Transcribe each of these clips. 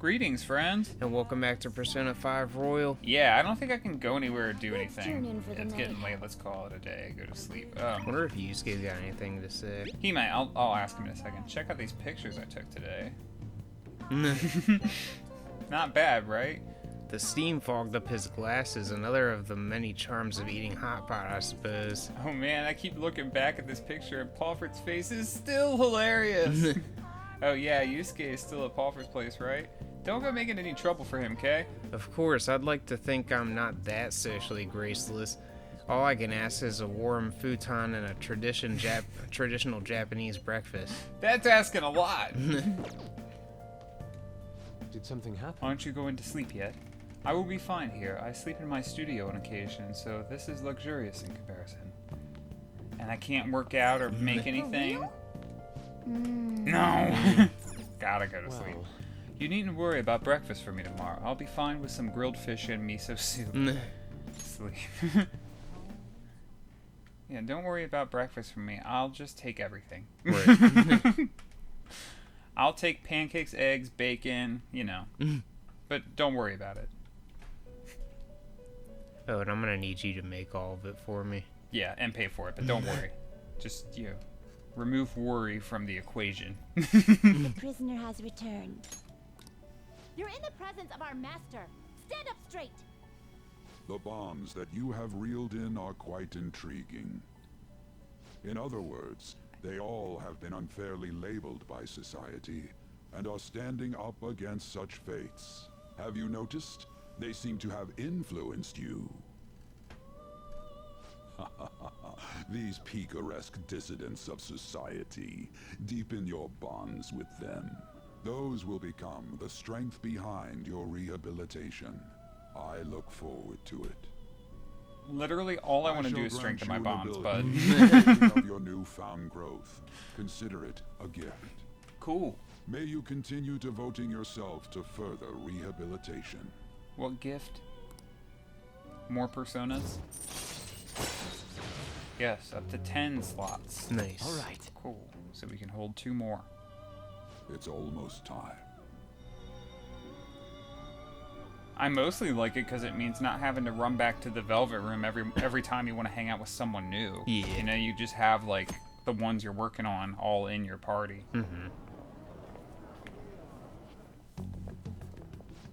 Greetings, friends. And welcome back to Persona 5 Royal. Yeah, I don't think I can go anywhere or do Let's tune anything. in for the It's night. getting late. Let's call it a day. Go to sleep. I wonder if Yusuke's got anything to say. He might. I'll ask him in a second. Check out these pictures I took today. Not bad, right? The steam fogged up his glasses, another of the many charms of eating hot pot, I suppose. Oh man, I keep looking back at this picture and Palford's face is still hilarious. Oh yeah, Yusuke is still at Palford's place, right? Don't go making any trouble for him, okay? Of course, I'd like to think I'm not that socially graceless. All I can ask is a warm futon and a traditional Japanese breakfast. That's asking a lot. Did something happen? Aren't you going to sleep yet? I will be fine here. I sleep in my studio on occasion, so this is luxurious in comparison. And I can't work out or make anything. No! Gotta go to sleep. You needn't worry about breakfast for me tomorrow. I'll be fine with some grilled fish and miso soup. Sleep. Yeah, don't worry about breakfast for me. I'll just take everything. Right. I'll take pancakes, eggs, bacon, you know. But don't worry about it. Oh, and I'm gonna need you to make all of it for me. Yeah, and pay for it, but don't worry. Just, remove worry from the equation. The prisoner has returned. You're in the presence of our master. Stand up straight. The bonds that you have reeled in are quite intriguing. In other words, they all have been unfairly labeled by society and are standing up against such fates. Have you noticed? They seem to have influenced you. These picaresque dissidents of society, deepen your bonds with them. Those will become the strength behind your rehabilitation. I look forward to it. Literally, all I want to do is shall strengthen grant my you bonds, an bud. ability of your newfound growth. Consider it a gift. Cool. May you continue devoting yourself to further rehabilitation. What gift? More personas? Yes, up to 10 slots. Nice. All right. Cool. So we can hold 2 more. It's almost time. I mostly like it because it means not having to run back to the Velvet Room every time you want to hang out with someone new. Yeah. You know, you just have, like, the ones you're working on all in your party. Mm-hmm.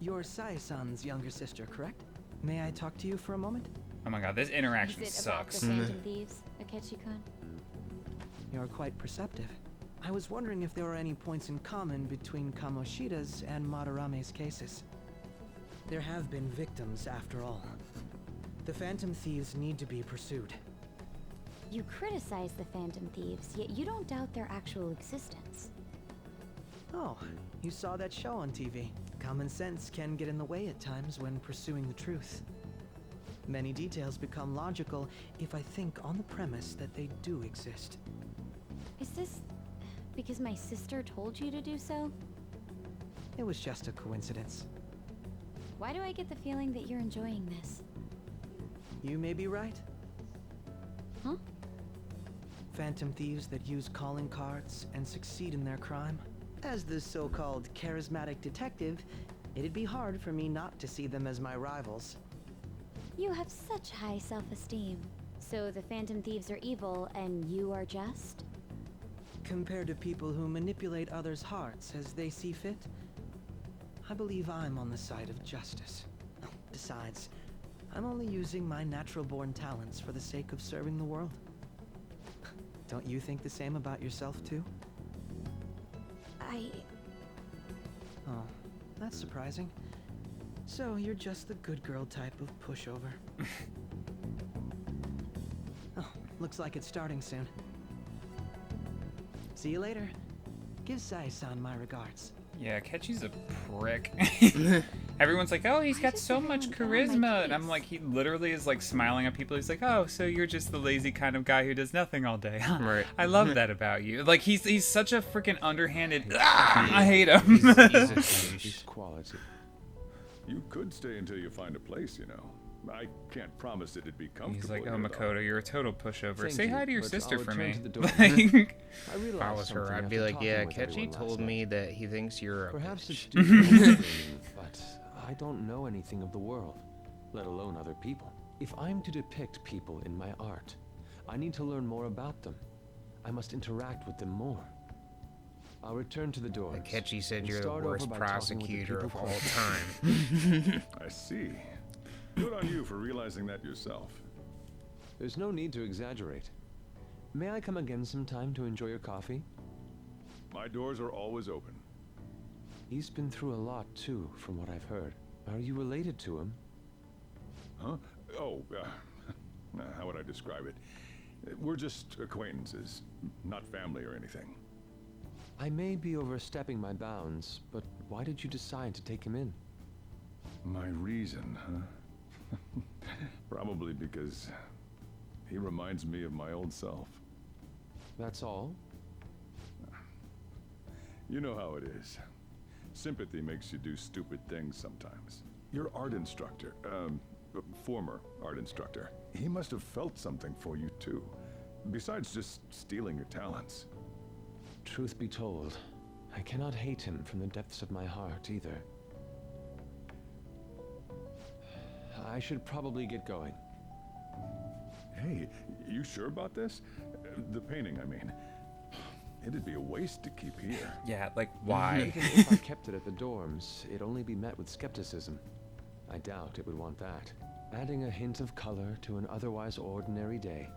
You're Sai-san's younger sister, correct? May I talk to you for a moment? Oh my god, this interaction Is it about sucks. the Phantom Thieves, Akechi-kun? You're quite perceptive. I was wondering if there were any points in common between Kamoshida's and Madarame's cases. There have been victims, after all. The Phantom Thieves need to be pursued. You criticize the Phantom Thieves, yet you don't doubt their actual existence. Oh, you saw that show on TV. Common sense can get in the way at times when pursuing the truth. Many details become logical if I think on the premise that they do exist. Is this because my sister told you to do so? It was just a coincidence. Why do I get the feeling that you're enjoying this? You may be right. Huh? Phantom thieves that use calling cards and succeed in their crime. As the so-called charismatic detective, it'd be hard for me not to see them as my rivals. You have such high self-esteem. So the Phantom Thieves are evil and you are just? Compared to people who manipulate others' hearts as they see fit, I believe I'm on the side of justice. Besides, I'm only using my natural-born talents for the sake of serving the world. Don't you think the same about yourself, too? Oh, that's surprising. So you're just the good girl type of pushover. Oh, looks like it's starting soon. See you later. Give Sai-san my regards. Yeah, Ketchy's a prick. Everyone's like, oh, he's got just so much everyone get on my charisma. And I'm case? like, he literally is like smiling at people. He's like, oh, so you're just the lazy kind of guy who does nothing all day. Huh? Right. I love that about you. Like, he's such a freaking underhanded. I hate him. He's a douche. It's quality. You could stay until you find a place, you know. I can't promise it'd be comfortable. He's like, oh, here, though. Makoto, you're a total pushover. Thank Say you, hi to your but sister I'll for return me. to the door. Like, I If realized I was her, something I'd after be like, talking yeah, with Ketchy everyone told last me night. that he thinks you're a Perhaps it's bitch. stupid, but I don't know anything of the world, let alone other people. If I'm to depict people in my art, I need to learn more about them. I must interact with them more. I'll return to the door. Like Ketchy said, and you're the start over worst by talking with the prosecutor of people all closest. time. I see. Good on you for realizing that yourself. There's no need to exaggerate. May I come again sometime to enjoy your coffee? My doors are always open. He's been through a lot too, from what I've heard. Are you related to him? Huh? Oh, how would I describe it? We're just acquaintances, not family or anything. I may be overstepping my bounds, but why did you decide to take him in? My reason, huh? Probably because he reminds me of my old self. That's all? You know how it is. Sympathy makes you do stupid things sometimes. Your art instructor, former art instructor, he must have felt something for you too. Besides just stealing your talents. Truth be told, I cannot hate him from the depths of my heart either. I should probably get going. Hey, you sure about this? The painting, I mean. It'd be a waste to keep here. yeah, like, why? Even if I kept it at the dorms, it'd only be met with skepticism. I doubt it would want that. Adding a hint of color to an otherwise ordinary day.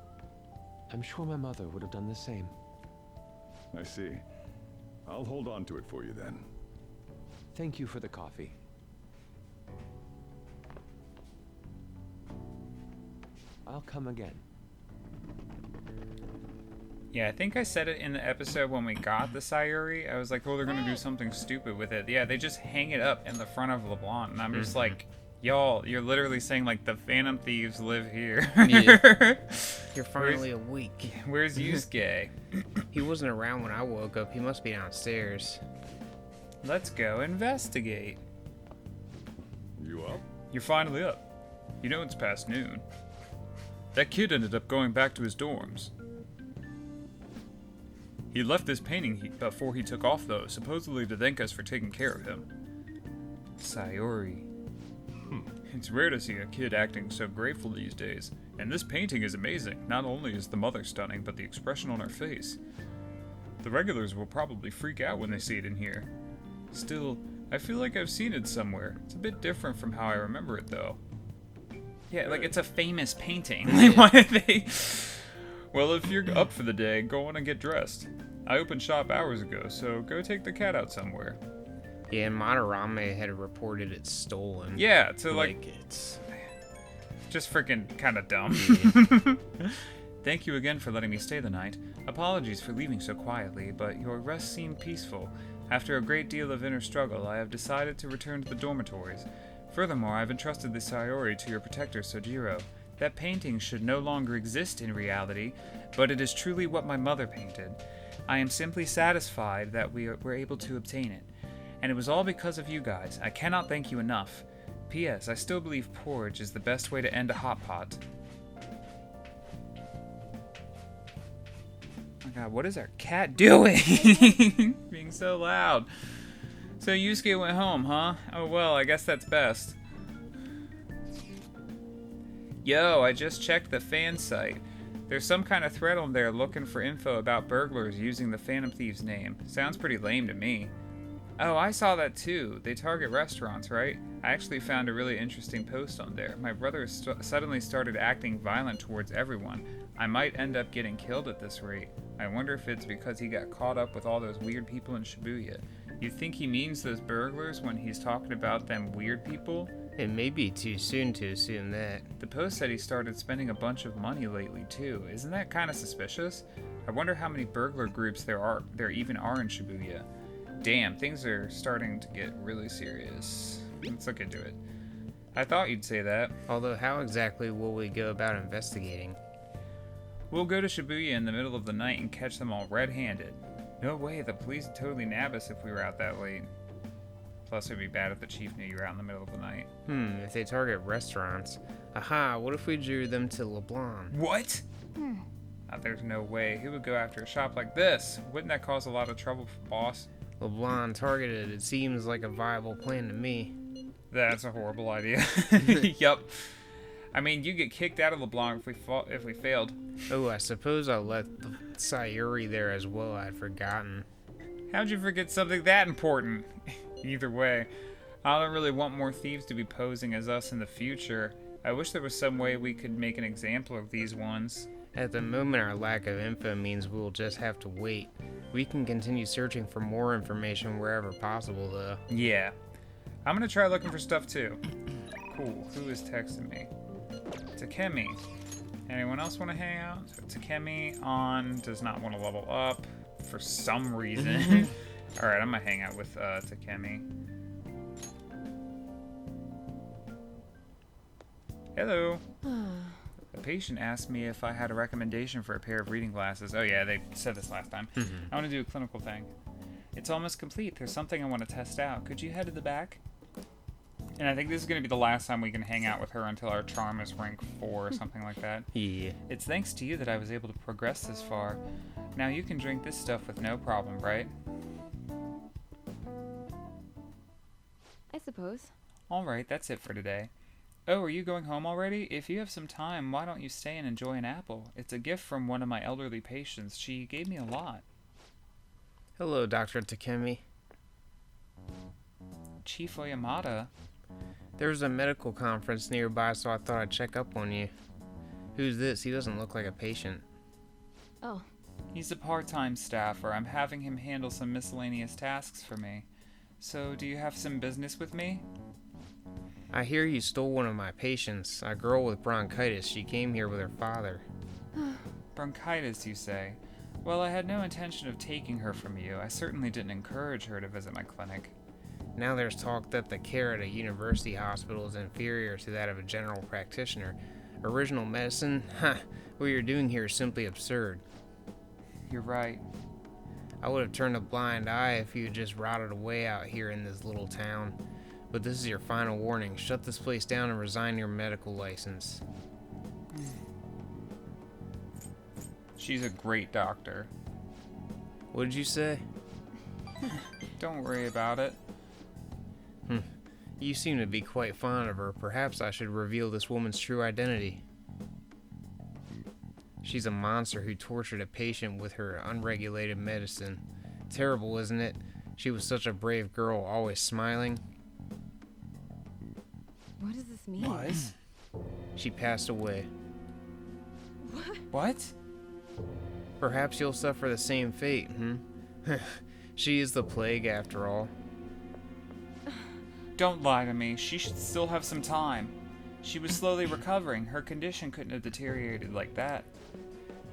I'm sure my mother would have done the same. I see. I'll hold on to it for you then. Thank you for the coffee. I'll come again. Yeah, I think I said it in the episode when we got the Sayuri. I was like, oh, they're gonna do something stupid with it. Yeah, they just hang it up in the front of LeBlanc, and I'm just like, y'all, you're literally saying, like, the Phantom Thieves live here. Yeah. You're finally awake. Where's Yusuke? He wasn't around when I woke up. He must be downstairs. Let's go investigate. You up? You're finally up. You know it's past noon. That kid ended up going back to his dorms. He left this painting before he took off, though, supposedly to thank us for taking care of him. Sayori. It's rare to see a kid acting so grateful these days, and this painting is amazing. Not only is the mother stunning, but the expression on her face. The regulars will probably freak out when they see it in here. Still, I feel like I've seen it somewhere. It's a bit different from how I remember it, though. Yeah, like, it's a famous painting. Like, why did they... Well, if you're up for the day, go on and get dressed. I opened shop hours ago, so go take the cat out somewhere. Yeah, and Madarame had reported it stolen. Yeah, so, like it's... just freaking kind of dumb. Thank you again for letting me stay the night. Apologies for leaving so quietly, but your rest seemed peaceful. After a great deal of inner struggle, I have decided to return to the dormitories. Furthermore, I've entrusted the Sayori to your protector, Sojiro. That painting should no longer exist in reality, but it is truly what my mother painted. I am simply satisfied that we were able to obtain it. And it was all because of you guys. I cannot thank you enough. P.S. I still believe porridge is the best way to end a hot pot. Oh my god, what is our cat doing? Being so loud. So Yusuke went home, huh? Oh well, I guess that's best. Yo, I just checked the fan site. There's some kind of thread on there looking for info about burglars using the Phantom Thieves name. Sounds pretty lame to me. Oh, I saw that too. They target restaurants, right? I actually found a really interesting post on there. My brother suddenly started acting violent towards everyone. I might end up getting killed at this rate. I wonder if it's because he got caught up with all those weird people in Shibuya. You think he means those burglars when he's talking about them weird people? It may be too soon to assume that. The post said he started spending a bunch of money lately too. Isn't that kind of suspicious? I wonder how many burglar groups there even are in Shibuya. Damn, things are starting to get really serious. Let's look into it. I thought you'd say that. Although, how exactly will we go about investigating? We'll go to Shibuya in the middle of the night and catch them all red-handed. No way, the police would totally nab us if we were out that late. Plus, it'd be bad if the chief knew you were out in the middle of the night. If they target restaurants. Aha, what if we drew them to LeBlanc? What? There's no way. Who would go after a shop like this? Wouldn't that cause a lot of trouble for the boss? LeBlanc targeted, it seems like a viable plan to me. That's a horrible idea. Yup. I mean, you get kicked out of LeBlanc if we failed. Oh, I suppose I'll let the Sayuri there as well. I'd forgotten. How'd you forget something that important? Either way, I don't really want more thieves to be posing as us in the future. I wish there was some way we could make an example of these ones. At the moment, our lack of info means we'll just have to wait. We can continue searching for more information wherever possible, though. Yeah. I'm gonna try looking for stuff too. Cool. Who is texting me? Takemi. Anyone else want to hang out? So Takemi does not want to level up for some reason. Alright, I'm gonna hang out with Takemi. Hello. The patient asked me if I had a recommendation for a pair of reading glasses. Oh yeah, they said this last time. I want to do a clinical thing. It's almost complete. There's something I want to test out. Could you head to the back? And I think this is going to be the last time we can hang out with her until our charm is rank 4 or something like that. Yeah. It's thanks to you that I was able to progress this far. Now you can drink this stuff with no problem, right? I suppose. Alright, that's it for today. Oh, are you going home already? If you have some time, why don't you stay and enjoy an apple? It's a gift from one of my elderly patients. She gave me a lot. Hello, Dr. Takemi. Chief Oyamada? There's a medical conference nearby, so I thought I'd check up on you. Who's this? He doesn't look like a patient. Oh, He's a part-time staffer. I'm having him handle some miscellaneous tasks for me. So, do you have some business with me? I hear you stole one of my patients, a girl with bronchitis. She came here with her father. Bronchitis, you say? Well, I had no intention of taking her from you. I certainly didn't encourage her to visit my clinic. Now there's talk that the care at a university hospital is inferior to that of a general practitioner. Original medicine? Ha! What you're doing here is simply absurd. You're right. I would have turned a blind eye if you had just rotted away out here in this little town. But this is your final warning. Shut this place down and resign your medical license. She's a great doctor. What did you say? Don't worry about it. You seem to be quite fond of her. Perhaps I should reveal this woman's true identity. She's a monster who tortured a patient with her unregulated medicine. Terrible, isn't it? She was such a brave girl, always smiling. what does this mean? She passed away. What? Perhaps you'll suffer the same fate, She is the plague, after all. Don't lie to me. She should still have some time. She was slowly recovering. Her condition couldn't have deteriorated like that.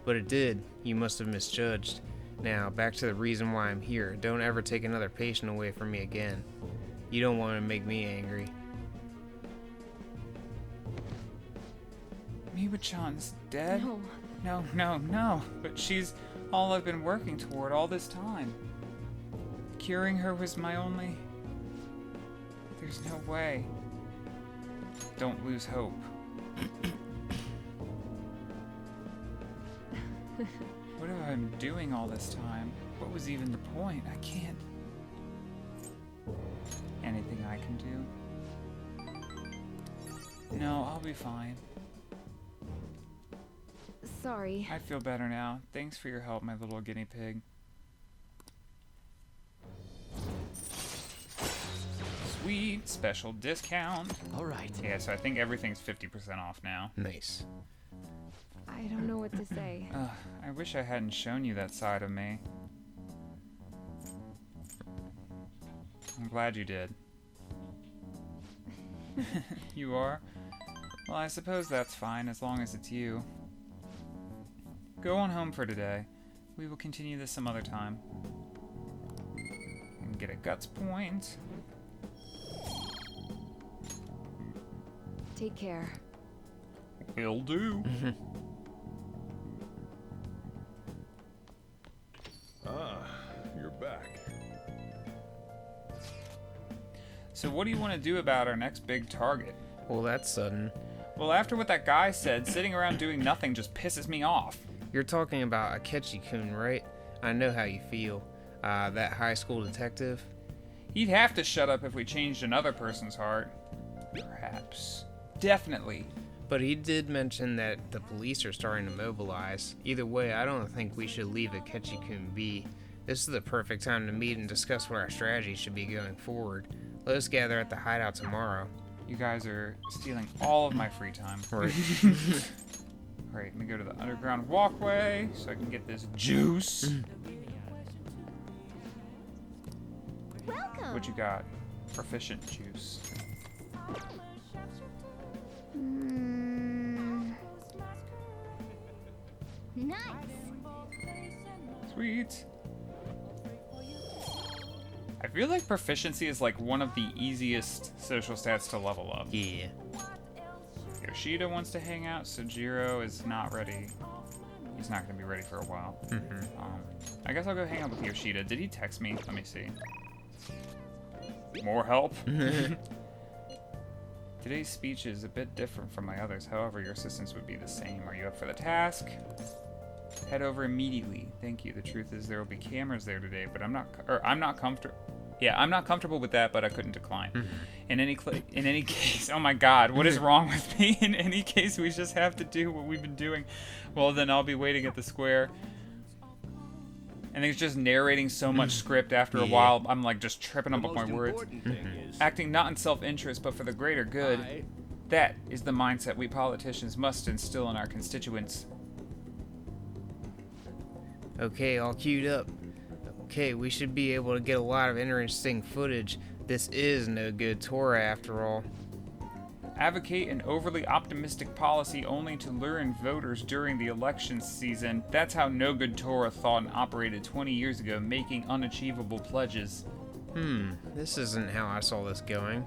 But it did. You must have misjudged. Now, back to the reason why I'm here. Don't ever take another patient away from me again. You don't want to make me angry. Miwa-chan's dead? No. No. But she's all I've been working toward all this time. Curing her was my only... There's no way. Don't lose hope. What have I been doing all this time? What was even the point? I can't... Anything I can do? No, I'll be fine. Sorry. I feel better now. Thanks for your help, my little guinea pig. Sweet special discount. All right. Yeah, so I think everything's 50% off now. Nice. I don't know what to say. I wish I hadn't shown you that side of me. I'm glad you did. You are? Well, I suppose that's fine as long as it's you. Go on home for today. We will continue this some other time. And get a guts point. Take care. Will do. Ah, you're back. So what do you want to do about our next big target? Well, that's sudden. Well, after what that guy said, sitting around doing nothing just pisses me off. You're talking about Akechi-kun, right? I know how you feel. That high school detective? He'd have to shut up if we changed another person's heart. Perhaps. Definitely. But he did mention that the police are starting to mobilize. Either way, I don't think we should leave Akechi-kun be. This is the perfect time to meet and discuss what our strategy should be going forward. Let us gather at the hideout tomorrow. You guys are stealing all of my free time. Right. Alright, let me go to the underground walkway so I can get this juice. Welcome. What you got? Proficient juice. Nice. Sweet. I feel like proficiency is like one of the easiest social stats to level up. Yeah. Yoshida wants to hang out. Sojiro is not ready. He's not going to be ready for a while. I guess I'll go hang out with Yoshida. Did he text me? Let me see. More help? Today's speech is a bit different from my others. However, your assistance would be the same. Are you up for the task? Head over immediately. Thank you. The truth is there will be cameras there today, but I'm not comfortable. Yeah, I'm not comfortable with that, but I couldn't decline. In any case, oh my God, what is wrong with me? In any case, we just have to do what we've been doing. Well, then I'll be waiting at the square. And it's just narrating so much script after a while, I'm like just tripping up with my words. Acting not in self-interest, but for the greater good. That is the mindset we politicians must instill in our constituents. Okay, all queued up. Okay, we should be able to get a lot of interesting footage. This is no good Torah after all. Advocate an overly optimistic policy only to lure in voters during the election season. That's how No Good Torah thought and operated 20 years ago, making unachievable pledges. This isn't how I saw this going.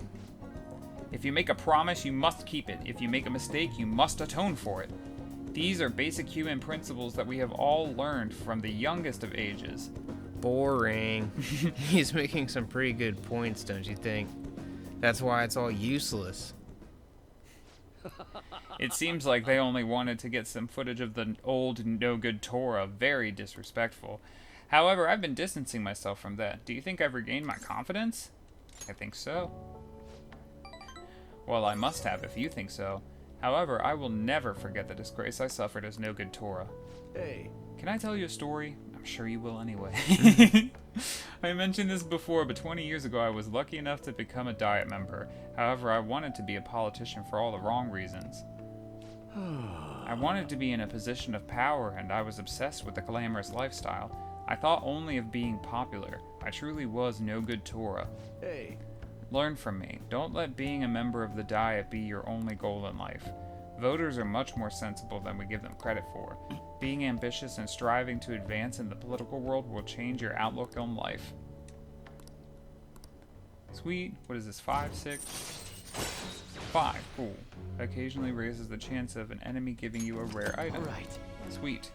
If you make a promise, you must keep it. If you make a mistake, you must atone for it. These are basic human principles that we have all learned from the youngest of ages. Boring. He's making some pretty good points, don't you think? That's why it's all useless. It seems like they only wanted to get some footage of the old No Good Torah. Very disrespectful. However, I've been distancing myself from that. Do you think I've regained my confidence? I think so. Well, I must have if you think so. However, I will never forget the disgrace I suffered as No Good Torah. Hey. Can I tell you a story? I'm sure you will anyway. I mentioned this before, but 20 years ago I was lucky enough to become a Diet member. However, I wanted to be a politician for all the wrong reasons. I wanted to be in a position of power, and I was obsessed with the glamorous lifestyle. I thought only of being popular. I truly was No Good Torah. Hey. Learn from me. Don't let being a member of the Diet be your only goal in life. Voters are much more sensible than we give them credit for. Being ambitious and striving to advance in the political world will change your outlook on life. Sweet. What is this, 5, 6? 5. Cool. Occasionally raises the chance of an enemy giving you a rare item. Alright. Sweet.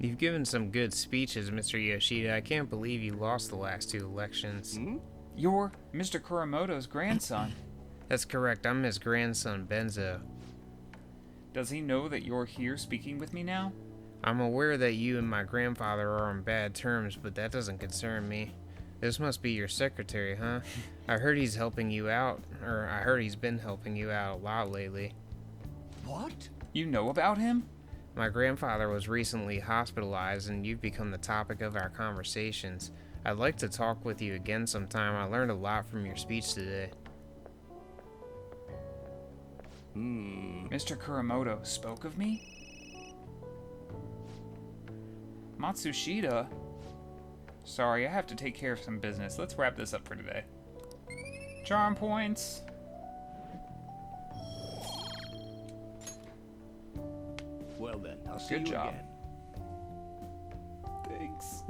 You've given some good speeches, Mr. Yoshida. I can't believe you lost the last 2 elections. You're Mr. Kuramoto's grandson. That's correct. I'm his grandson, Benzo. Does he know that you're here speaking with me now? I'm aware that you and my grandfather are on bad terms, but that doesn't concern me. This must be your secretary, huh? I heard he's helping you out, or I heard he's been helping you out a lot lately. What? You know about him? My grandfather was recently hospitalized, and you've become the topic of our conversations. I'd like to talk with you again sometime. I learned a lot from your speech today. Mr. Kuramoto spoke of me? Matsushita? Sorry, I have to take care of some business. Let's wrap this up for today. Charm points. Well then, I'll see Good you job. again. Thanks.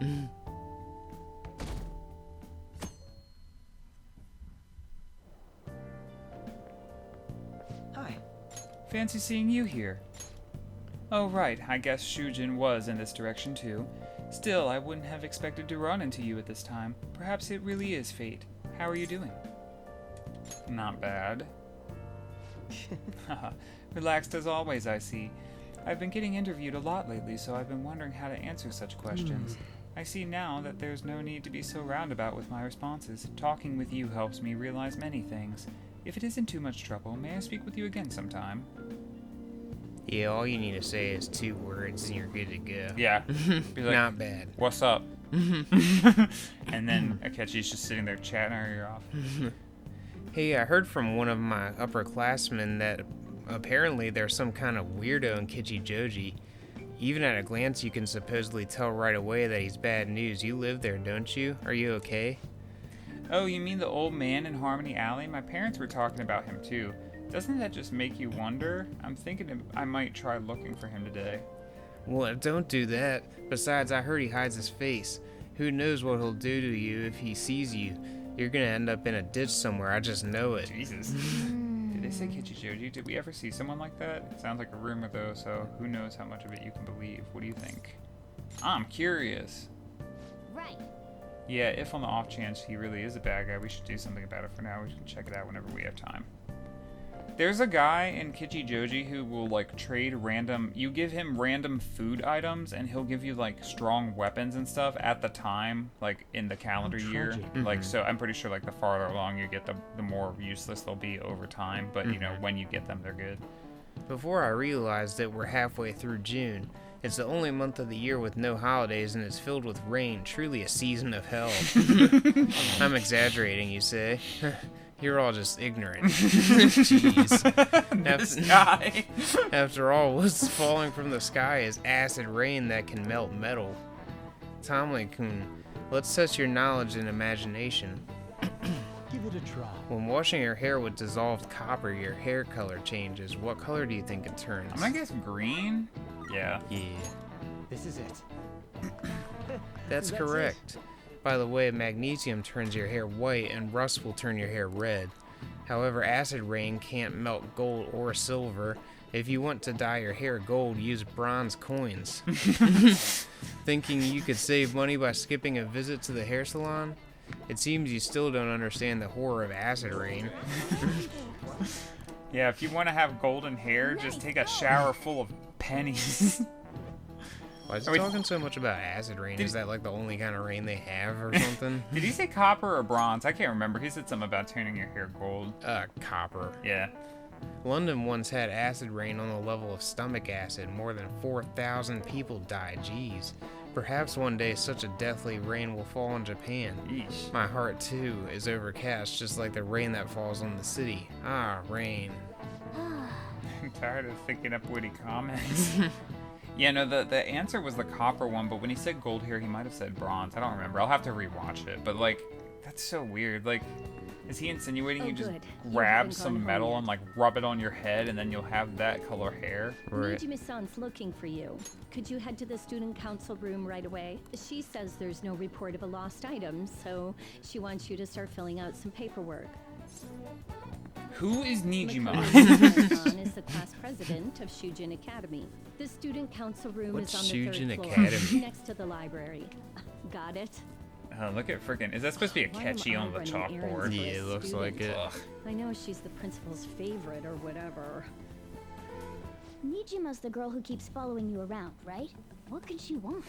Hi. Fancy seeing you here. Oh right, I guess Shujin was in this direction too. Still, I wouldn't have expected to run into you at this time. Perhaps it really is fate. How are you doing? Not bad. Relaxed as always, I see. I've been getting interviewed a lot lately, so I've been wondering how to answer such questions. I see now that there's no need to be so roundabout with my responses. Talking with you helps me realize many things. If it isn't too much trouble, may I speak with you again sometime? Yeah, all you need to say is 2 words and you're good to go. Yeah. Be like, Not bad. what's up? And then Akechi's just sitting there chatting her ear off. Hey, I heard from one of my upperclassmen that apparently there's some kind of weirdo in Kichijoji. Even at a glance, you can supposedly tell right away that he's bad news. You live there, don't you? Are you okay? Oh, you mean the old man in Harmony Alley? My parents were talking about him too. Doesn't that just make you wonder? I'm thinking I might try looking for him today. Well, don't do that. Besides, I heard he hides his face. Who knows what he'll do to you if he sees you? You're gonna end up in a ditch somewhere, I just know it. Jesus. Did they say Kichijoji? Did we ever see someone like that? It sounds like a rumor though, so who knows how much of it you can believe. What do you think? I'm curious. Right. Yeah, if on the off chance he really is a bad guy, we should do something about it. For now, we can check it out whenever we have time. There's a guy in Kichijoji who will like trade random, you give him random food items and he'll give you like strong weapons and stuff at the time, like in the calendar year. Like, so I'm pretty sure like the farther along you get, the more useless they'll be over time. But you know, when you get them, they're good. Before I realized that we're halfway through June. It's the only month of the year with no holidays and it's filled with rain, truly a season of hell. I'm exaggerating, you say? You're all just ignorant. Jeez. After all, what's falling from the sky is acid rain that can melt metal. Tommy-kun, let's test your knowledge and imagination. Give it a try. When washing your hair with dissolved copper, your hair color changes. What color do you think it turns? I'm gonna guess green. Yeah. Yeah. This is it. That's correct. By the way, magnesium turns your hair white and rust will turn your hair red. However, acid rain can't melt gold or silver. If you want to dye your hair gold, use bronze coins. Thinking you could save money by skipping a visit to the hair salon? It seems you still don't understand the horror of acid rain. Yeah, if you want to have golden hair, just take a shower full of pennies. Why is he talking so much about acid rain? Is that like the only kind of rain they have or something? Did he say copper or bronze? I can't remember. He said something about turning your hair gold. Copper. Yeah. London once had acid rain on the level of stomach acid. More than 4,000 people died. Jeez. Perhaps one day such a deathly rain will fall on Japan. Yeesh. My heart, too, is overcast, just like the rain that falls on the city. Ah, rain. I'm tired of thinking up witty comments. Yeah, no, the answer was the copper one, but when he said gold hair, he might have said bronze. I don't remember. I'll have to rewatch it. But, like, that's so weird. Like, is he insinuating you just grab some metal and, like, rub it on your head and then you'll have that color hair? Right. Nijimi-san's looking for you. Could you head to the student council room right away? She says there's no report of a lost item, so she wants you to start filling out some paperwork. Who is Nijima? Makoto is the class president of Shujin Academy. The student council room What's is on the Shujin third floor, Academy? next to the library. Got it? Look at frickin'. Is that supposed to be a Why am catchy I on the running errands chalkboard? for a Yeah, it looks like student? it. Ugh. I know she's the principal's favorite or whatever. Nijima's the girl who keeps following you around, right? What can she want?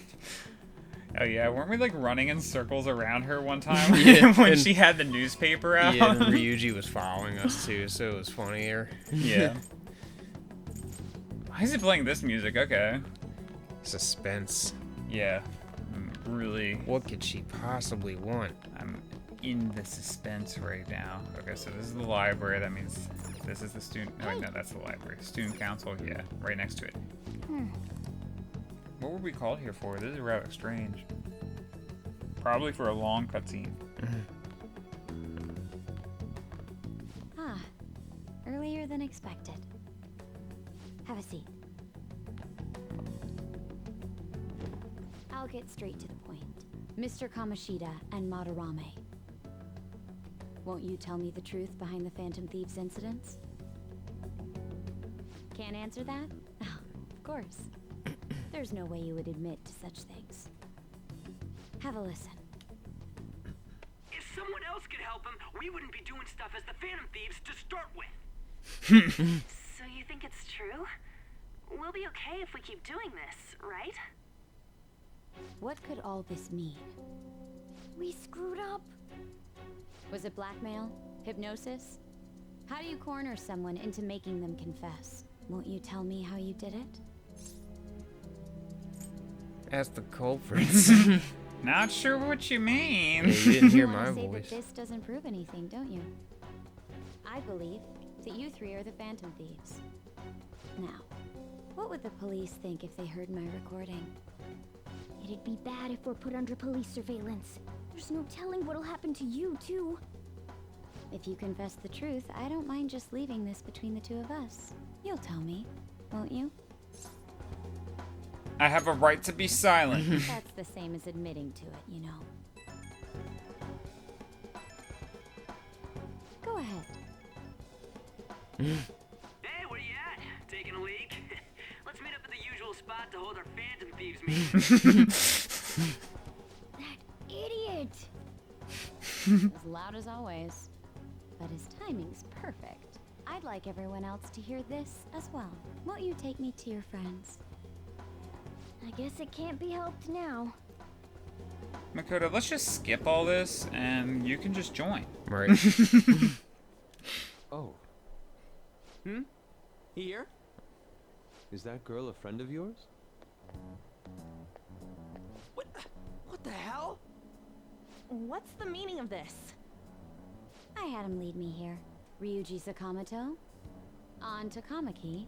Oh yeah, weren't we like running in circles around her one time Yeah, when and- she had the newspaper out? Yeah, and Ryuji was following us, too, so it was funnier. Yeah. Why is it playing this music? Okay. Suspense. Yeah. I'm really, What could she possibly want? I'm in the suspense right now. Okay, so this is the library. That means this is the student. No, wait, no, that's the library. Student council. Yeah, right next to it. What were we called here for? This is rather strange. Probably for a long cutscene. Ah, earlier than expected. Have a seat. I'll get straight to the point. Mr. Kamoshida and Madarame. Won't you tell me the truth behind the Phantom Thieves incidents? Can't answer that? Oh, of course. There's no way you would admit to such things. Have a listen. If someone else could help him, we wouldn't be doing stuff as the Phantom Thieves to start with. So you think it's true? We'll be okay if we keep doing this, right? What could all this mean? We screwed up. Was it blackmail? Hypnosis? How do you corner someone into making them confess? Won't you tell me how you did it? Ask the culprits. Not sure what you mean. Yeah, you didn't hear You my wanna say voice. that this doesn't prove anything, don't you? I believe that you three are the Phantom Thieves. Now, what would the police think if they heard my recording? It'd be bad if we're put under police surveillance. There's no telling what'll happen to you, too. If you confess the truth, I don't mind just leaving this between the two of us. You'll tell me, won't you? I have a right to be silent. That's the same as admitting to it, you know. Go ahead. Hey, where you at? Taking a leak? Let's meet up at the usual spot to hold our Phantom Thieves meeting. That idiot! As loud as always. But his timing's perfect. I'd like everyone else to hear this as well. Won't you take me to your friends? I guess it can't be helped now. Makoto, let's just skip all this and you can just join. Right. Oh, Here? is that girl a friend of yours? What the hell? What's the meaning of this? I had him lead me here. Ryuji Sakamoto, on to Kamaki,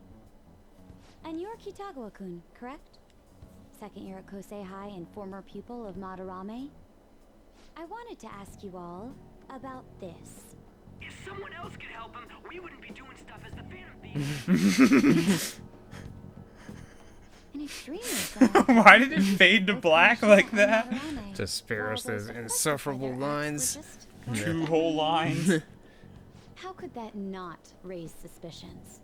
and you're Kitagawa-kun, correct? Second year at Kosei High and former pupil of Madarame. I wanted to ask you all about this. If someone else could help him, we wouldn't be doing stuff as the Phantom Thieves. An extremely sad. Why did it fade to black like that? To spare us those insufferable lines. Two whole lines. How could that not raise suspicions?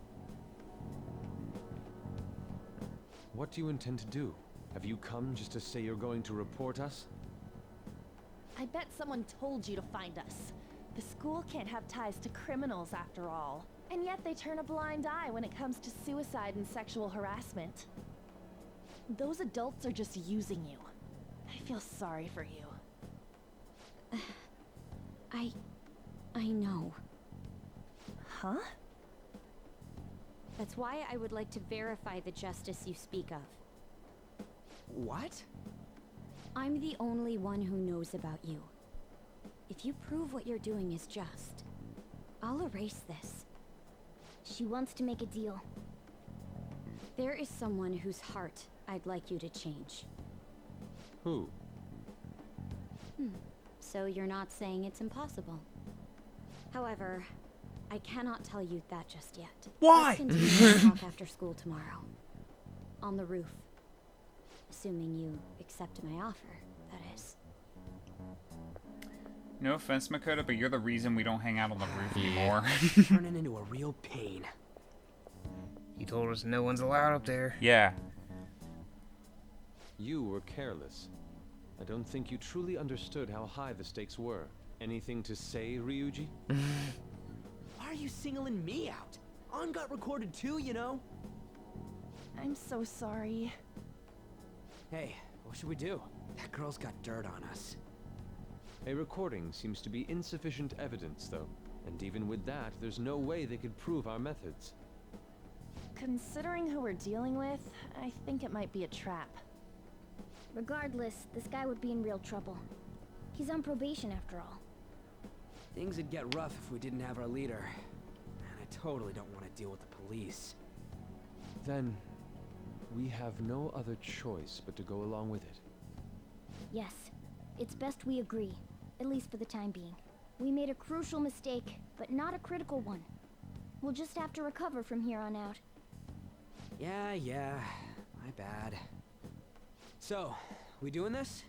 What do you intend to do? Have you come just to say you're going to report us? I bet someone told you to find us. The school can't have ties to criminals after all. And yet they turn a blind eye when it comes to suicide and sexual harassment. Those adults are just using you. I feel sorry for you. I know. Huh? That's why I would like to verify the justice you speak of. What? I'm the only one who knows about you. If you prove what you're doing is just, I'll erase this. She wants to make a deal. There is someone whose heart I'd like you to change. Who? So you're not saying it's impossible. However, I cannot tell you that just yet. Why? Let's continue to talk after school tomorrow. On the roof. Assuming you accept my offer, that is. No offense, Makoto, but you're the reason we don't hang out on the roof anymore. Turning into a real pain. You told us no one's allowed up there. Yeah. You were careless. I don't think you truly understood how high the stakes were. Anything to say, Ryuji? Why are you singling me out? On got recorded too, you know? I'm so sorry. Hey, what should we do? That girl's got dirt on us. A recording seems to be insufficient evidence, though. And even with that, there's no way they could prove our methods. Considering who we're dealing with, I think it might be a trap. Regardless, this guy would be in real trouble. He's on probation after all. Things would get rough if we didn't have our leader. And I totally don't want to deal with the police. Then, we have no other choice but to go along with it. Yes, it's best we agree, at least for the time being. We made a crucial mistake, but not a critical one. We'll just have to recover from here on out. Yeah, my bad. So, we doing this?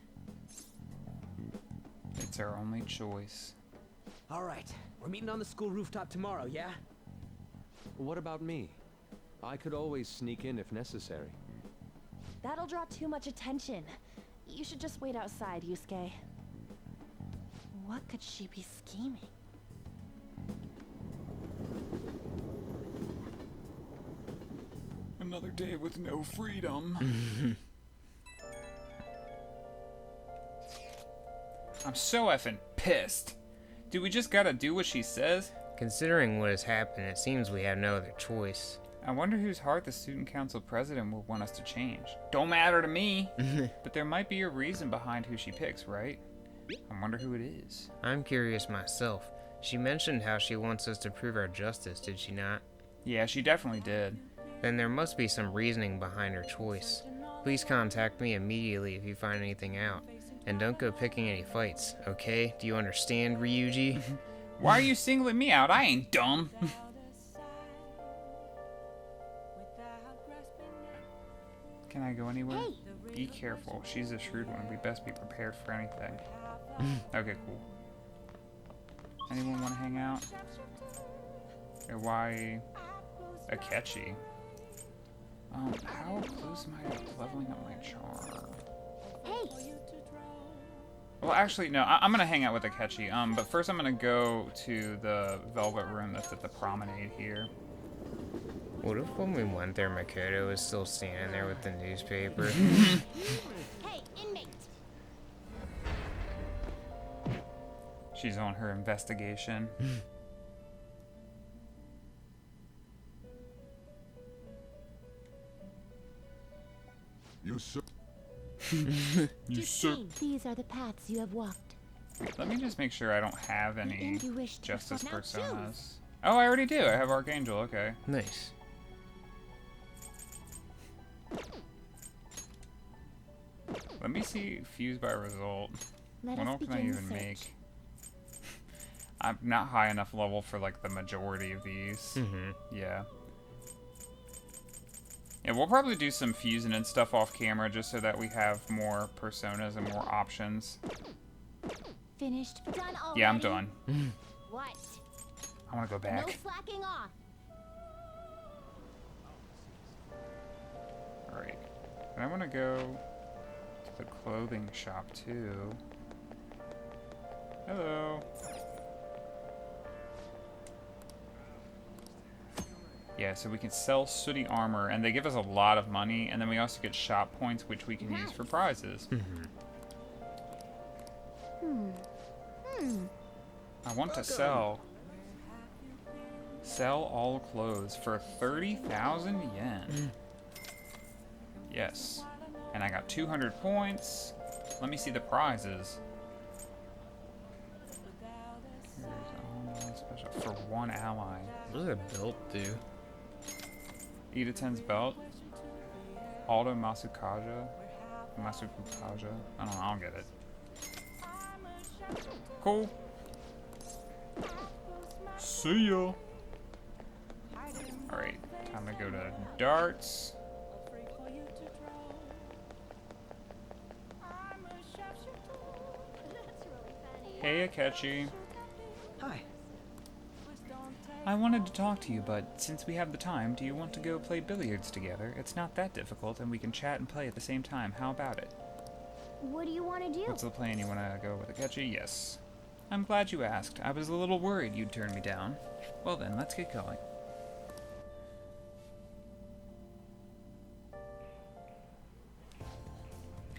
It's our only choice. Alright, we're meeting on the school rooftop tomorrow, yeah? What about me? I could always sneak in if necessary. That'll draw too much attention. You should just wait outside, Yusuke. What could she be scheming? Another day with no freedom. I'm so effing pissed. Do we just gotta do what she says? Considering what has happened, it seems we have no other choice. I wonder whose heart the student council president will want us to change. Don't matter to me. But there might be a reason behind who she picks, right? I wonder who it is. I'm curious myself. She mentioned how she wants us to prove our justice, did she not? Yeah, she definitely did. Then there must be some reasoning behind her choice. Please contact me immediately if you find anything out. And don't go picking any fights, okay? Do you understand, Ryuji? Why are you singling me out? I ain't dumb. Can I go anywhere? Hey. Be careful. She's a shrewd one. We best be prepared for anything. Okay, cool. Anyone want to hang out? Or why Akechi? How close am I to leveling up my charm? Hey! Well, actually, no. I'm gonna hang out with Akechi. But first I'm gonna go to the Velvet Room that's at the promenade here. What if when we went there, Makoto was still standing there with the newspaper? Hey, inmate! She's on her investigation. You sir. These are the paths you have walked. Let me just make sure I don't have any end you wish to justice perform. Now personas. Oh, I already do. I have Archangel. Okay. Nice. Let me see fuse by result. Let What us else can I begin the even search. make? I'm not high enough level for like the majority of these. Yeah. Yeah, we'll probably do some fusing and stuff off camera just so that we have more personas and more options. Finished? Done already? Yeah, I'm done. What? I want to go back. No slacking off. Alright. And I want to go to the clothing shop too. Hello. Yeah, so we can sell sooty armor, and they give us a lot of money, and then we also get shop points, which we can use for prizes. I want to sell all clothes for 30,000 yen. Yes. And I got 200 points. Let me see the prizes. Here's a online special for one ally. What does a belt do? Ida 10's belt. Aldo Masukaja. I don't know, I'll get it. Cool. See ya. Alright, time to go to darts. Hey, Akechi. Hi. I wanted to talk to you, but since we have the time, do you want to go play billiards together? It's not that difficult, and we can chat and play at the same time. How about it? What do you want to do? What's the plan? You want to go with Akechi? Yes. I'm glad you asked. I was a little worried you'd turn me down. Well then, let's get going.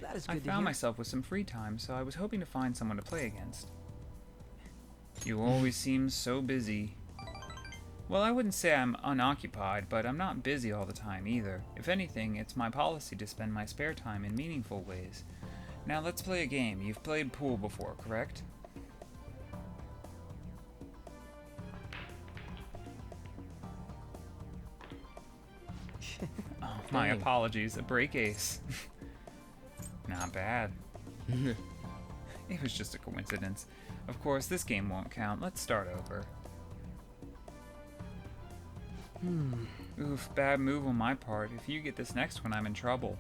That is I good to found hear. myself with some free time, so I was hoping to find someone to play against. You always seem so busy. Well, I wouldn't say I'm unoccupied, but I'm not busy all the time either. If anything, it's my policy to spend my spare time in meaningful ways. Now let's play a game. You've played pool before, correct? Oh, my Dang. apologies. A break ace. Not bad. It was just a coincidence. Of course, this game won't count. Let's start over. Oof, bad move on my part. If you get this next one, I'm in trouble.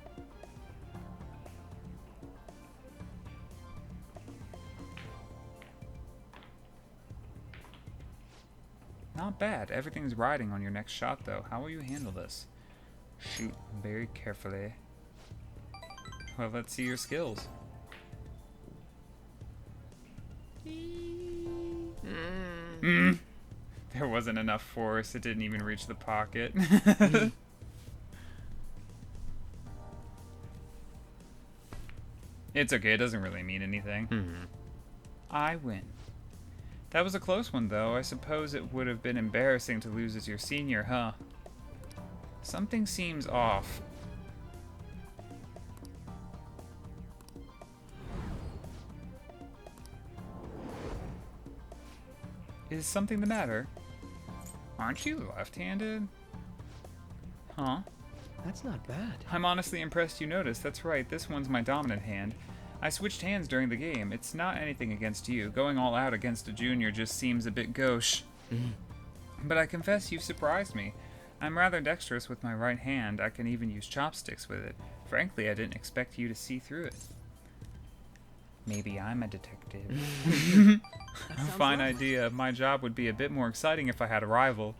Not bad. Everything's riding on your next shot, though. How will you handle this? Shoot very carefully. Well, let's see your skills. There wasn't enough force. It didn't even reach the pocket. It's okay. It doesn't really mean anything. I win. That was a close one, though. I suppose it would have been embarrassing to lose as your senior, huh? Something seems off. Is something the matter? Aren't you left-handed? Huh? That's not bad. I'm honestly impressed you noticed. That's right, this one's my dominant hand. I switched hands during the game. It's not anything against you. Going all out against a junior just seems a bit gauche. But I confess you've surprised me. I'm rather dexterous with my right hand. I can even use chopsticks with it. Frankly, I didn't expect you to see through it. Maybe I'm a detective. A fine idea. My job would be a bit more exciting if I had a rival.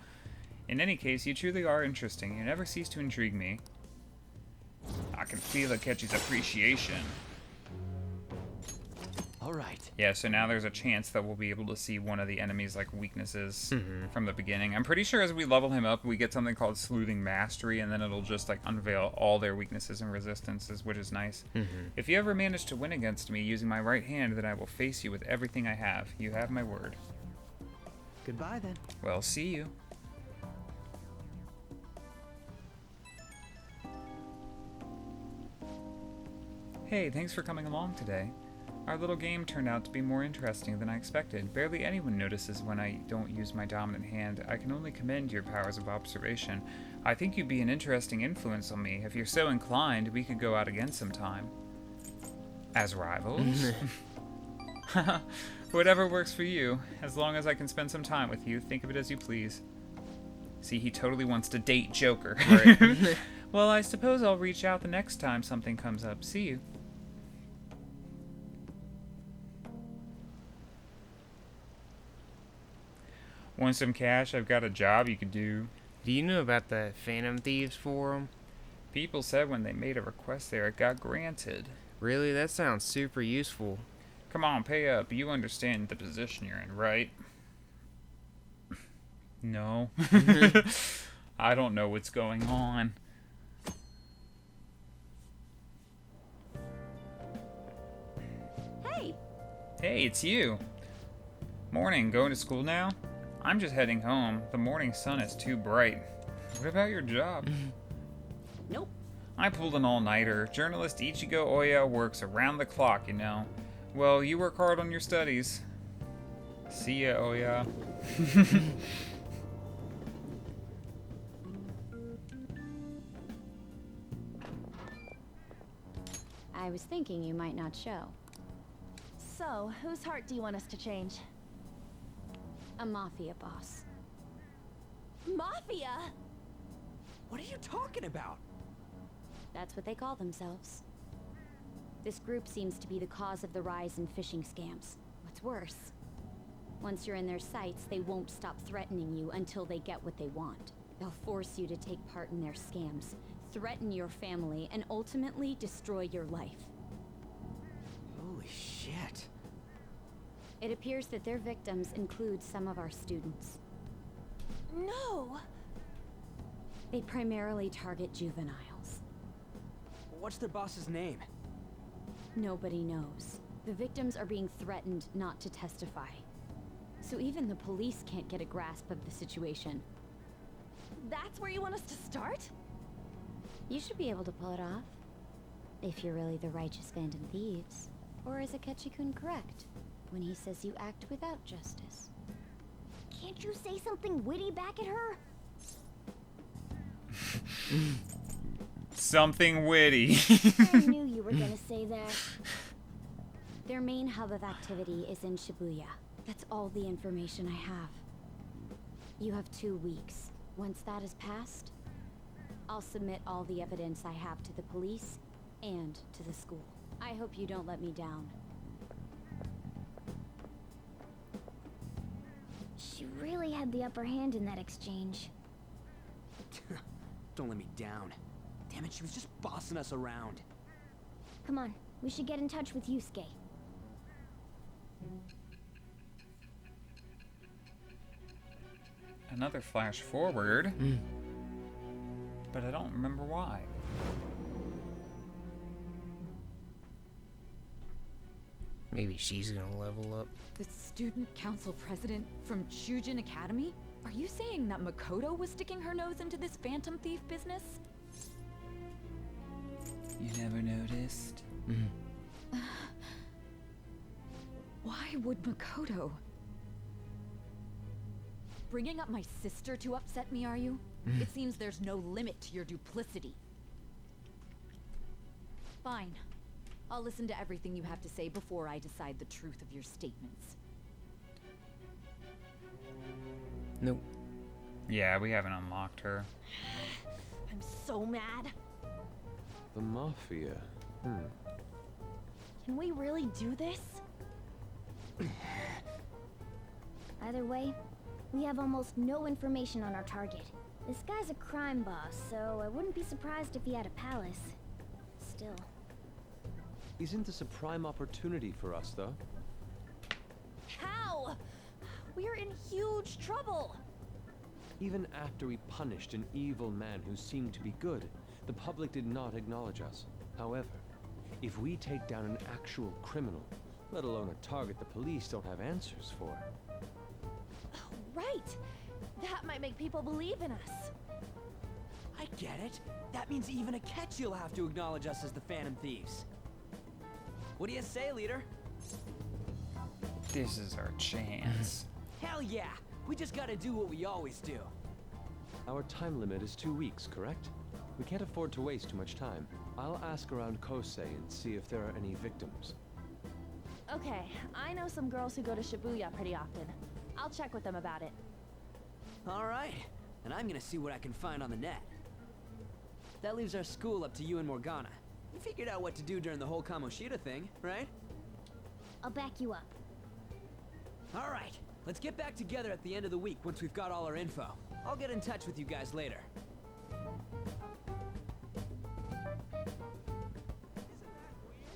In any case, you truly are interesting. You never cease to intrigue me. I can feel Akechi's appreciation. All right. Yeah, so now there's a chance that we'll be able to see one of the enemy's like weaknesses from the beginning. I'm pretty sure as we level him up, we get something called Sleuthing Mastery, and then it'll just like unveil all their weaknesses and resistances, which is nice. If you ever manage to win against me using my right hand, then I will face you with everything I have. You have my word. Goodbye then. Well, see you. Hey, thanks for coming along today. Our little game turned out to be more interesting than I expected. Barely anyone notices when I don't use my dominant hand. I can only commend your powers of observation. I think you'd be an interesting influence on me. If you're so inclined, we could go out again sometime. As rivals? Whatever works for you. As long as I can spend some time with you, think of it as you please. See, he totally wants to date Joker. Right. Well, I suppose I'll reach out the next time something comes up. See you. Want some cash? I've got a job you could do. Do you know about the Phantom Thieves forum? People said when they made a request there, it got granted. Really? That sounds super useful. Come on, pay up. You understand the position you're in, right? No. I don't know what's going on. Hey! Hey, it's you. Morning, going to school now? I'm just heading home. The morning sun is too bright. What about your job? Nope. I pulled an all-nighter. Journalist Ichigo Oya works around the clock, you know. Well, you work hard on your studies. See ya, Oya. I was thinking you might not show. So, whose heart do you want us to change? A mafia boss. Mafia? What are you talking about? That's what they call themselves. This group seems to be the cause of the rise in phishing scams. What's worse, once you're in their sights, they won't stop threatening you until they get what they want. They'll force you to take part in their scams, threaten your family, and ultimately destroy your life. Holy shit. It appears that their victims include some of our students. No! They primarily target juveniles. What's their boss's name? Nobody knows. The victims are being threatened not to testify. So even the police can't get a grasp of the situation. That's where you want us to start? You should be able to pull it off. If you're really the righteous Phantom Thieves. Or is Akechi-kun correct when he says you act without justice? Can't you say something witty back at her? Something witty. I knew you were gonna say that. Their main hub of activity is in Shibuya. That's all the information I have. You have 2 weeks. Once that is passed, I'll submit all the evidence I have to the police and to the school. I hope you don't let me down. She really had the upper hand in that exchange. Don't let me down. Damn it, she was just bossing us around. Come on, we should get in touch with Yusuke. another flash forward. But I don't remember why. Maybe she's gonna level up. The student council president from Shujin Academy? Are you saying that Makoto was sticking her nose into this phantom thief business? You never noticed? Why would Makoto? Bringing up my sister to upset me, are you? It seems there's no limit to your duplicity. Fine. I'll listen to everything you have to say before I decide the truth of your statements. Nope. Yeah, we haven't unlocked her. I'm so mad. The Mafia. Can we really do this? Either way, we have almost no information on our target. This guy's a crime boss, so I wouldn't be surprised if he had a palace. Still. Isn't this a prime opportunity for us, though? How? We're in huge trouble. Even after we punished an evil man who seemed to be good, the public did not acknowledge us. However, if we take down an actual criminal, let alone a target the police don't have answers for. Right. That might make people believe in us. I get it. That means even Akechi'll have to acknowledge us as the Phantom Thieves. What do you say, leader? This is our chance. Hell yeah! We just gotta do what we always do. Our time limit is 2 weeks, correct? We can't afford to waste too much time. I'll ask around Kosei and see if there are any victims. Okay, I know some girls who go to Shibuya pretty often. I'll check with them about it. Alright, and I'm gonna see what I can find on the net. That leaves our school up to you and Morgana. You figured out what to do during the whole Kamoshida thing, right? I'll back you up. Alright, let's get back together at the end of the week once we've got all our info. I'll get in touch with you guys later.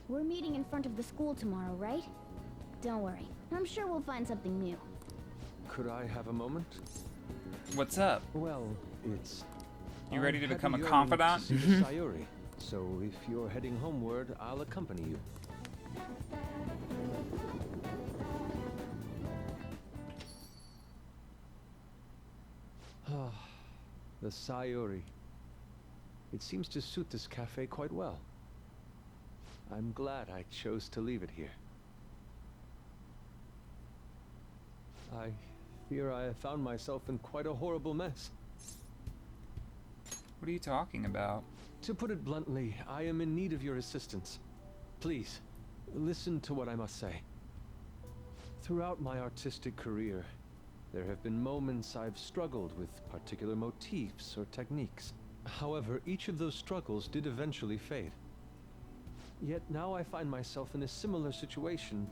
We're meeting in front of the school tomorrow, right? Don't worry. I'm sure we'll find something new. Could I have a moment? What's up? Well, it's... You ready to I'm become a heading confidant? to see the Sayuri, so if you're heading homeward, I'll accompany you. The Sayuri. It seems to suit this cafe quite well. I'm glad I chose to leave it here. I fear I have found myself in quite a horrible mess. What are you talking about? To put it bluntly, I am in need of your assistance. Please, listen to what I must say. Throughout my artistic career, there have been moments I've struggled with particular motifs or techniques. However, each of those struggles did eventually fade. Yet now I find myself in a similar situation,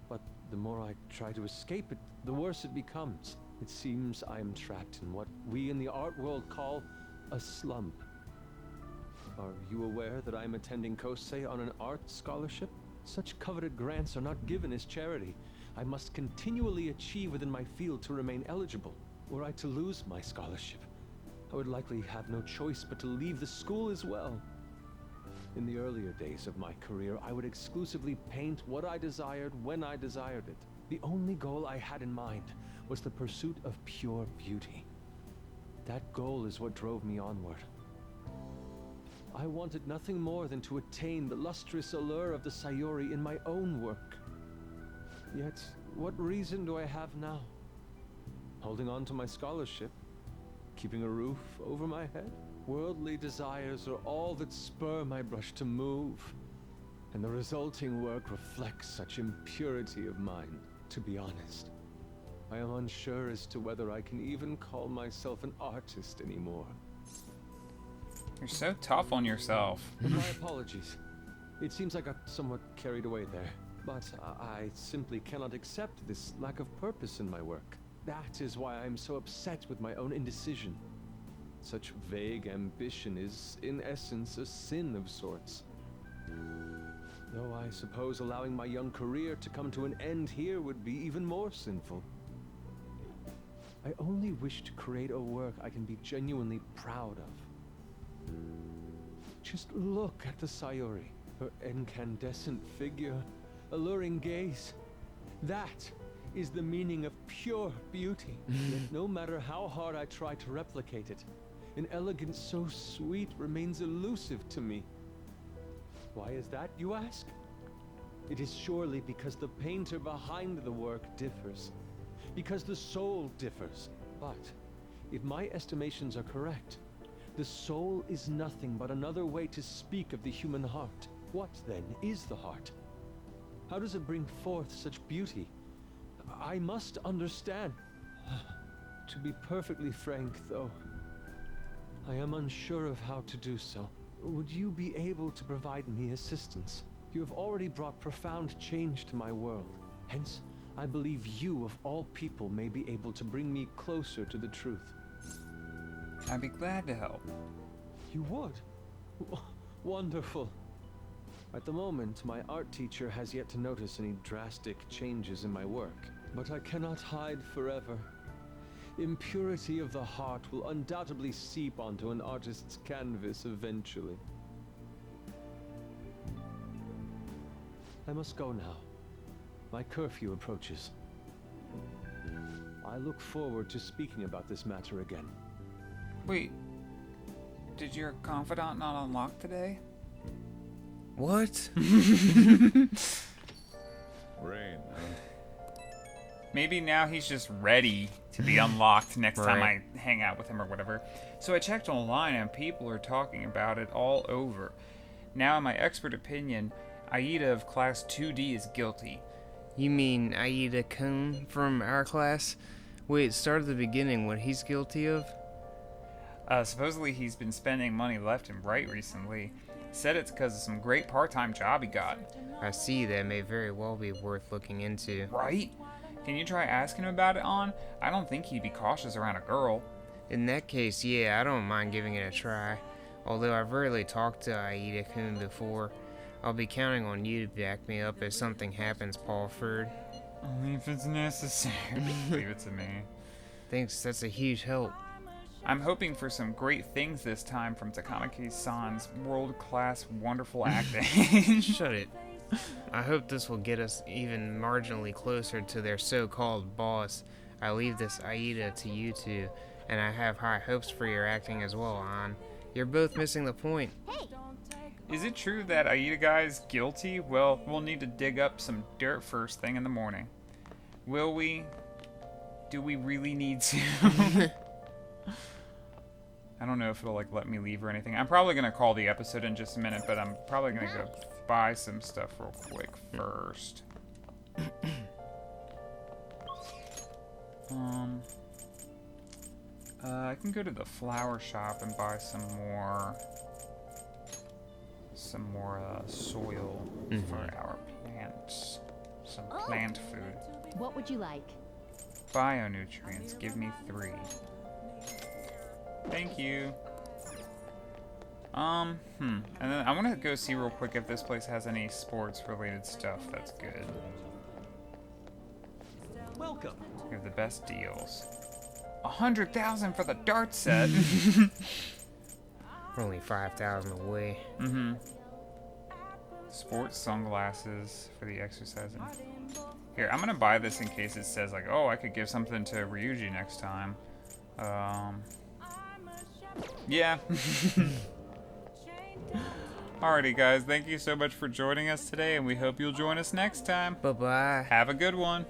but the more I try to escape it, the worse it becomes. It seems I am trapped in what we in the art world call a slump. Are you aware that I am attending Kosei on an art scholarship? Such coveted grants are not given as charity. I must continually achieve within my field to remain eligible. Were I to lose my scholarship, I would likely have no choice but to leave the school as well. In the earlier days of my career, I would exclusively paint what I desired when I desired it. The only goal I had in mind was the pursuit of pure beauty. That goal is what drove me onward. I wanted nothing more than to attain the lustrous allure of the Sayuri in my own work. Yet, what reason do I have now? Holding on to my scholarship? Keeping a roof over my head? Worldly desires are all that spur my brush to move, and the resulting work reflects such impurity of mind. To be honest, I am unsure as to whether I can even call myself an artist anymore. You're so tough on yourself. My apologies. It seems I got somewhat carried away there, but I simply cannot accept this lack of purpose in my work. That is why I am so upset with my own indecision. Such vague ambition is, in essence, a sin of sorts. Though I suppose allowing my young career to come to an end here would be even more sinful. I only wish to create a work I can be genuinely proud of. Just look at the Sayori. Her incandescent figure, alluring gaze. That is the meaning of pure beauty. Yet no matter how hard I try to replicate it, an elegance so sweet remains elusive to me. Why is that, you ask? It is surely because the painter behind the work differs. Because the soul differs. But if my estimations are correct, the soul is nothing but another way to speak of the human heart. What, then, is the heart? How does it bring forth such beauty? I must understand. To be perfectly frank, though, I am unsure of how to do so. Would you be able to provide me assistance? You have already brought profound change to my world. Hence, I believe you, of all people, may be able to bring me closer to the truth. I'd be glad to help. You would? Wonderful. At the moment, my art teacher has yet to notice any drastic changes in my work. But I cannot hide forever. Impurity of the heart will undoubtedly seep onto an artist's canvas eventually. I must go now. My curfew approaches. I look forward to speaking about this matter again. Wait, did your confidant not unlock today? What? Rain. Maybe now he's just ready to be unlocked next time Right. I hang out with him or whatever. So I checked online and people are talking about it all over. Now, in my expert opinion, Aida of Class 2D is guilty. You mean Aida-kun from our class? Wait, start at the beginning, what he's guilty of? Supposedly he's been spending money left and right recently. Said it's because of some great part-time job he got. I see, that may very well be worth looking into. Right? Can you try asking him about it, On? I don't think he'd be cautious around a girl. In that case, yeah, I don't mind giving it a try. Although I've rarely talked to Aida-kun before. I'll be counting on you to back me up if something happens, Paulford. Only if it's necessary. Leave it to me. Thanks, that's a huge help. I'm hoping for some great things this time from Takamaki-san's world-class wonderful acting. Shut it. I hope this will get us even marginally closer to their so-called boss. I leave this Aida to you two, and I have high hopes for your acting as well, An. You're both missing the point. Is it true that Aida guy is guilty? Well, we'll need to dig up some dirt first thing in the morning. Will we? Do we really need to? I don't know if it'll let me leave or anything. I'm probably gonna call the episode in just a minute, but I'm probably gonna go buy some stuff real quick first. I can go to the flower shop and buy some more soil for our plants. Some plant food. What would you like? Bionutrients. Give me 3. Thank you. And then I want to go see real quick if this place has any sports-related stuff that's good. Welcome. We have the best deals. 100,000 for the dart set. We're only 5,000 away. Sports sunglasses for the exercising. Here, I'm gonna buy this in case it says oh, I could give something to Ryuji next time. Yeah. Alrighty, guys. Thank you so much for joining us today, and we hope you'll join us next time. Bye-bye. Have a good one.